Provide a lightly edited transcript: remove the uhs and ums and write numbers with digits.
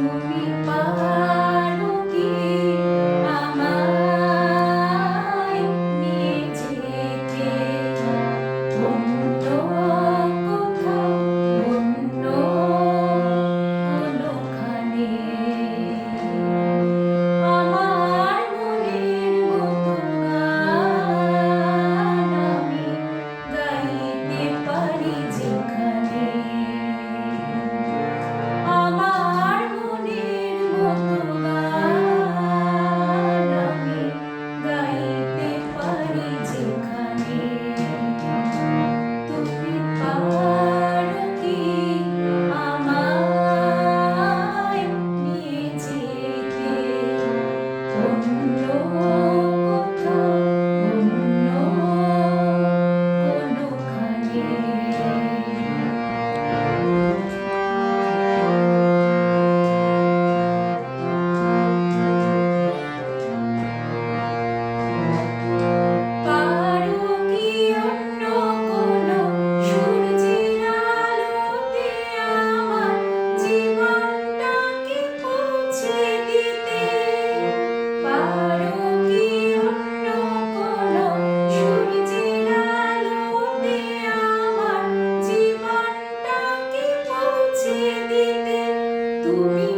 তুমি পারো কি আমায় নিয়ে যেতে অন্য কোথাও, অন্য কোনোখানে? আমার মনের মতো গান আমি গাইতে পারি যেখানে। আমার মনের মতো গান আমি গাইতে পারি যেখানে। তুমি পারো কি আমায় নিয়ে যেতে অন্য কোথাও, অন্য কোনোখানে? পারো কি অন্য কোনো সূর্যের আলোতে আমার জীবনটাকে পৌঁছে দিতে? পারো কি অন্য কোনো সূর্যের আলোতে আমার জীবনটাকে পৌঁছে দিতে? তুমি